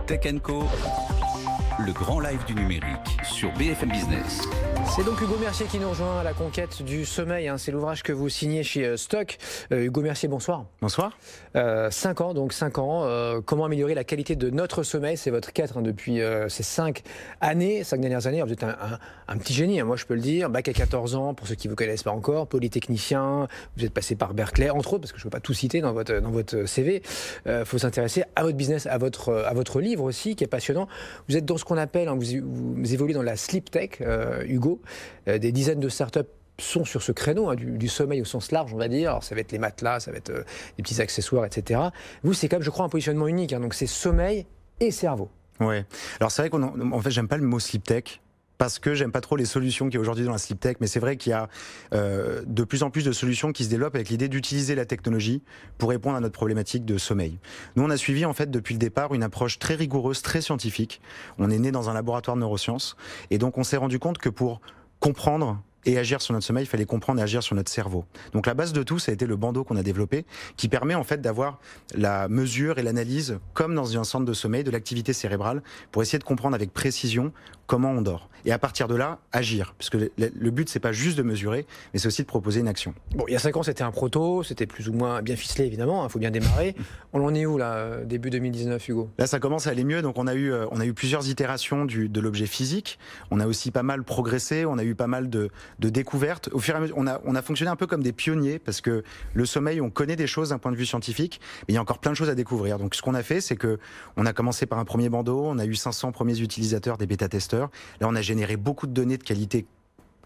Tech Co, le grand live du numérique sur BFM Business. C'est donc Hugo Mercier qui nous rejoint à la conquête du sommeil. C'est l'ouvrage que vous signez chez Stock. Hugo Mercier, bonsoir. Bonsoir. 5 ans. Comment améliorer la qualité de notre sommeil? C'est votre quête depuis ces 5 dernières années. Vous êtes un petit génie, moi je peux le dire. Bac à 14 ans, pour ceux qui ne vous connaissent pas encore. Polytechnicien. Vous êtes passé par Berkeley, entre autres, parce que je ne peux pas tout citer dans votre CV. Il faut s'intéresser à votre business, à votre livre aussi, qui est passionnant. Vous êtes dans ce qu'on appelle, vous évoluez dans la sleep tech, Hugo. Des dizaines de startups sont sur ce créneau du sommeil au sens large, on va dire. Alors, ça va être les matelas, ça va être des petits accessoires, etc. Vous, c'est quand même, je crois, un positionnement unique. Donc, c'est sommeil et cerveau. Ouais. Alors, c'est vrai qu'en fait, j'aime pas le mot sleep tech, parce que j'aime pas trop les solutions qu'il y a aujourd'hui dans la sleep tech, mais c'est vrai qu'il y a de plus en plus de solutions qui se développent avec l'idée d'utiliser la technologie pour répondre à notre problématique de sommeil. Nous, on a suivi en fait depuis le départ une approche très rigoureuse, très scientifique. On est né dans un laboratoire de neurosciences, et donc on s'est rendu compte que pour comprendre et agir sur notre sommeil, il fallait comprendre et agir sur notre cerveau. Donc la base de tout, ça a été le bandeau qu'on a développé, qui permet en fait d'avoir la mesure et l'analyse, comme dans un centre de sommeil, de l'activité cérébrale, pour essayer de comprendre avec précision comment on dort. Et à partir de là, agir. Parce que le but, c'est pas juste de mesurer, mais c'est aussi de proposer une action. Bon, il y a 5 ans, c'était un proto, c'était plus ou moins bien ficelé, évidemment, il faut bien démarrer. On en est où, là, début 2019, Hugo? Là, ça commence à aller mieux. Donc on a eu plusieurs itérations de l'objet physique. On a aussi pas mal progressé, on a eu pas mal de découvertes. Au fur et à mesure, on a fonctionné un peu comme des pionniers, parce que le sommeil, on connaît des choses d'un point de vue scientifique, mais il y a encore plein de choses à découvrir. Donc ce qu'on a fait, c'est que on a commencé par un premier bandeau, on a eu 500 premiers utilisateurs, des bêta-testeurs. Là, on a généré beaucoup de données de qualité,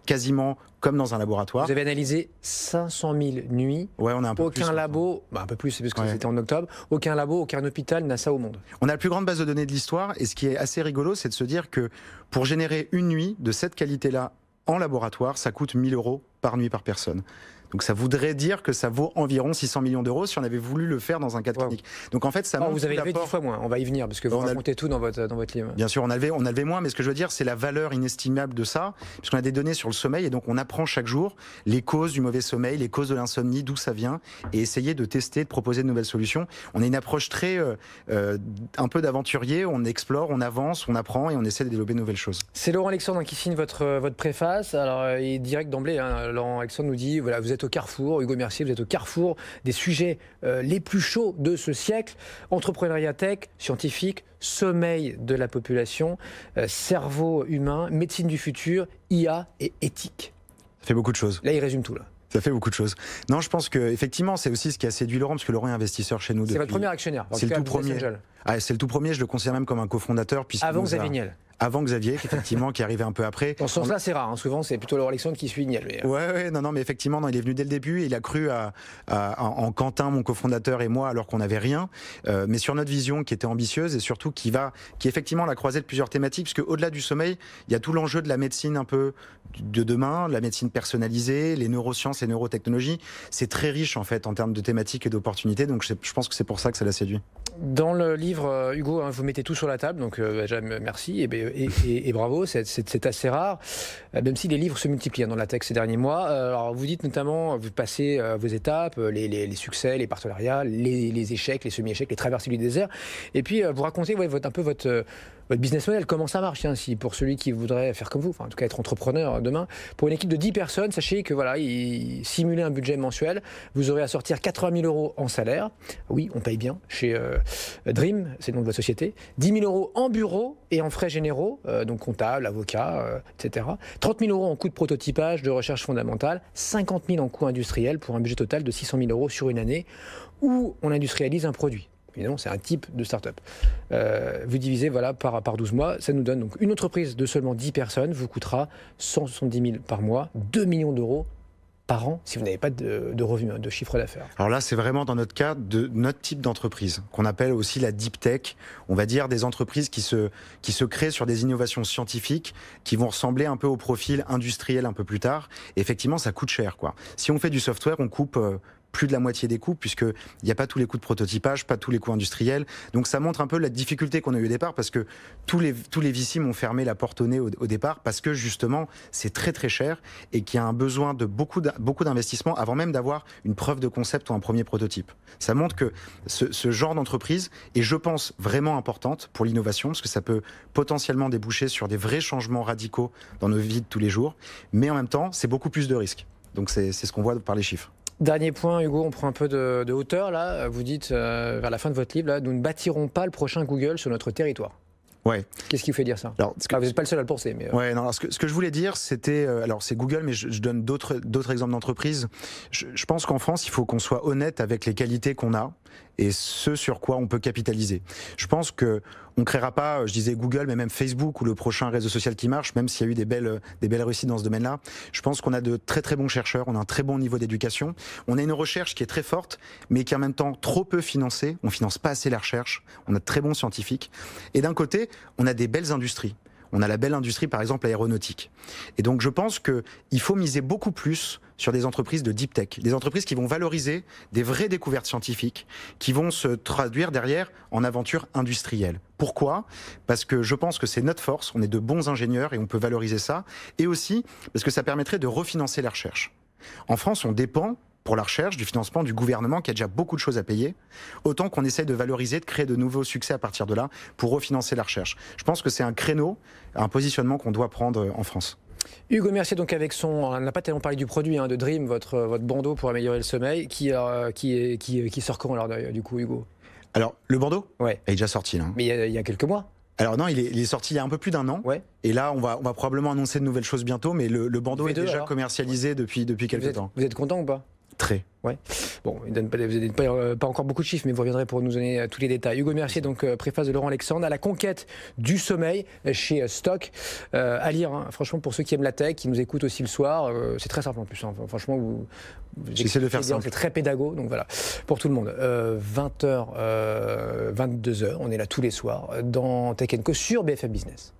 quasiment comme dans un laboratoire. Vous avez analysé 500 000 nuits. Ouais, on a un peu aucun plus, labo, un peu plus, parce que c'était en octobre, aucun labo, aucun hôpital n'a ça au monde. On a la plus grande base de données de l'histoire, et ce qui est assez rigolo, c'est de se dire que pour générer une nuit de cette qualité-là en laboratoire, ça coûte 1 000 € par nuit par personne. Donc ça voudrait dire que ça vaut environ 600 millions d'euros si on avait voulu le faire dans un cadre clinique. Donc en fait, ça montre vous avez levé 10 fois moins, on va y venir, parce que vous racontez tout dans votre livre. Bien sûr, on a levé moins, mais ce que je veux dire, c'est la valeur inestimable de ça, puisqu'on a des données sur le sommeil, et donc on apprend chaque jour les causes du mauvais sommeil, les causes de l'insomnie, d'où ça vient, et essayer de tester, de proposer de nouvelles solutions. On a une approche très, un peu d'aventurier, on explore, on avance, on apprend, et on essaie de développer de nouvelles choses. C'est Laurent Alexandre qui signe votre préface. Alors, il est direct d'emblée, Laurent Alexandre nous dit, voilà, vous êtes au carrefour, Hugo Mercier, vous êtes au carrefour des sujets les plus chauds de ce siècle. Entrepreneuriat tech, scientifique, sommeil de la population, cerveau humain, médecine du futur, IA et éthique. Ça fait beaucoup de choses. Là, il résume tout, là. Ça fait beaucoup de choses. Non, je pense que effectivement, c'est aussi ce qui a séduit Laurent, parce que Laurent est investisseur chez nous. C'est votre premier actionnaire. C'est le tout premier. C'est le tout premier. Je le considère même comme un cofondateur. Avant Xavier Niel. Avant Xavier, effectivement, qui est arrivé un peu après. Dans ce sens-là, c'est rare. Souvent, c'est plutôt Laurent Alexandre qui suit Niel. Non, mais effectivement, il est venu dès le début. Il a cru en Quentin, mon cofondateur, et moi, alors qu'on n'avait rien. Mais sur notre vision qui était ambitieuse, et surtout qui est effectivement la croisée de plusieurs thématiques, parce qu'au-delà du sommeil, il y a tout l'enjeu de la médecine un peu de demain, la médecine personnalisée, les neurosciences et neurotechnologies. C'est très riche, en fait, en termes de thématiques et d'opportunités. Donc, je pense que c'est pour ça que ça l'a séduit. Dans le livre, Hugo, vous mettez tout sur la table. Donc, merci. Et bravo, c'est assez rare, même si les livres se multiplient dans la tech ces derniers mois. Alors vous dites notamment, vous passez vos étapes, les succès, les partenariats, les échecs, les semi-échecs, les traversées du désert. Et puis vous racontez un peu votre business model, comment ça marche, si pour celui qui voudrait faire comme vous, en tout cas être entrepreneur demain. Pour une équipe de 10 personnes, sachez que simuler un budget mensuel, vous aurez à sortir 80 000 € en salaire. Oui, on paye bien chez Dream, c'est le nom de votre société. 10 000 € en bureau et en frais généraux, donc comptable, avocat, etc. 30 000 € en coût de prototypage, de recherche fondamentale, 50 000 en coût industriel pour un budget total de 600 000 € sur une année où on industrialise un produit. Évidemment, c'est un type de start-up. Vous divisez par 12 mois, ça nous donne donc une entreprise de seulement 10 personnes, vous coûtera 170 000 par mois, 2 millions d'euros par an si vous n'avez pas de revenus, de chiffre d'affaires. Alors là, c'est vraiment dans notre cas de notre type d'entreprise, qu'on appelle aussi la deep tech. On va dire des entreprises qui se créent sur des innovations scientifiques qui vont ressembler un peu au profil industriel un peu plus tard. Et effectivement, ça coûte cher, quoi. Si on fait du software, on coupe plus de la moitié des coûts, puisqu'il n'y a pas tous les coûts de prototypage, pas tous les coûts industriels. Donc ça montre un peu la difficulté qu'on a eu au départ, parce que tous les VC m'ont fermé la porte au nez au départ, parce que justement, c'est très très cher et qu'il y a un besoin de beaucoup d'investissements avant même d'avoir une preuve de concept ou un premier prototype. Ça montre que ce genre d'entreprise est, je pense, vraiment importante pour l'innovation, parce que ça peut potentiellement déboucher sur des vrais changements radicaux dans nos vies de tous les jours, mais en même temps, c'est beaucoup plus de risques. Donc c'est ce qu'on voit par les chiffres. Dernier point, Hugo, on prend un peu de hauteur là. Vous dites vers la fin de votre livre, là, nous ne bâtirons pas le prochain Google sur notre territoire. Ouais. Qu'est-ce qui vous fait dire ça? Alors, vous n'êtes pas le seul à le penser. Mais ouais, non, alors, ce que je voulais dire, c'était, alors c'est Google, mais je donne d'autres exemples d'entreprises. Je pense qu'en France, il faut qu'on soit honnête avec les qualités qu'on a et ce sur quoi on peut capitaliser. Je pense que on créera pas, je disais Google, mais même Facebook ou le prochain réseau social qui marche, même s'il y a eu des belles réussites dans ce domaine-là. Je pense qu'on a de très très bons chercheurs, on a un très bon niveau d'éducation, on a une recherche qui est très forte, mais qui est en même temps trop peu financée. On finance pas assez la recherche. On a de très bons scientifiques. Et d'un côté, on a des belles industries. On a la belle industrie, par exemple, aéronautique. Et donc, je pense qu'il faut miser beaucoup plus sur des entreprises de deep tech, des entreprises qui vont valoriser des vraies découvertes scientifiques, qui vont se traduire derrière en aventures industrielles. Pourquoi? Parce que je pense que c'est notre force, on est de bons ingénieurs et on peut valoriser ça, et aussi parce que ça permettrait de refinancer la recherche. En France, on dépend pour la recherche, du financement du gouvernement qui a déjà beaucoup de choses à payer, autant qu'on essaye de valoriser, de créer de nouveaux succès à partir de là pour refinancer la recherche. Je pense que c'est un créneau, un positionnement qu'on doit prendre en France. Hugo Mercier, donc avec on n'a pas tellement parlé du produit, de Dream, votre bandeau pour améliorer le sommeil, qui sort quand alors du coup, Hugo? Alors, le bandeau, ouais, est déjà sorti là. Mais il y a quelques mois. Alors non, il est sorti il y a un peu plus d'un an. Ouais. Et là, on va probablement annoncer de nouvelles choses bientôt, mais le bandeau est déjà commercialisé depuis quelques temps. Vous êtes content ou pas? Très. Ouais. Bon, vous ne donnez pas encore beaucoup de chiffres, mais vous reviendrez pour nous donner tous les détails. Hugo Mercier, donc préface de Laurent Alexandre, à la conquête du sommeil chez Stock. À lire, franchement, pour ceux qui aiment la tech, qui nous écoutent aussi le soir, c'est très simple en plus. Franchement, j'essaie de faire simple. C'est très pédago, donc voilà, pour tout le monde. 20h, 22h, on est là tous les soirs dans Tech & Co sur BFM Business.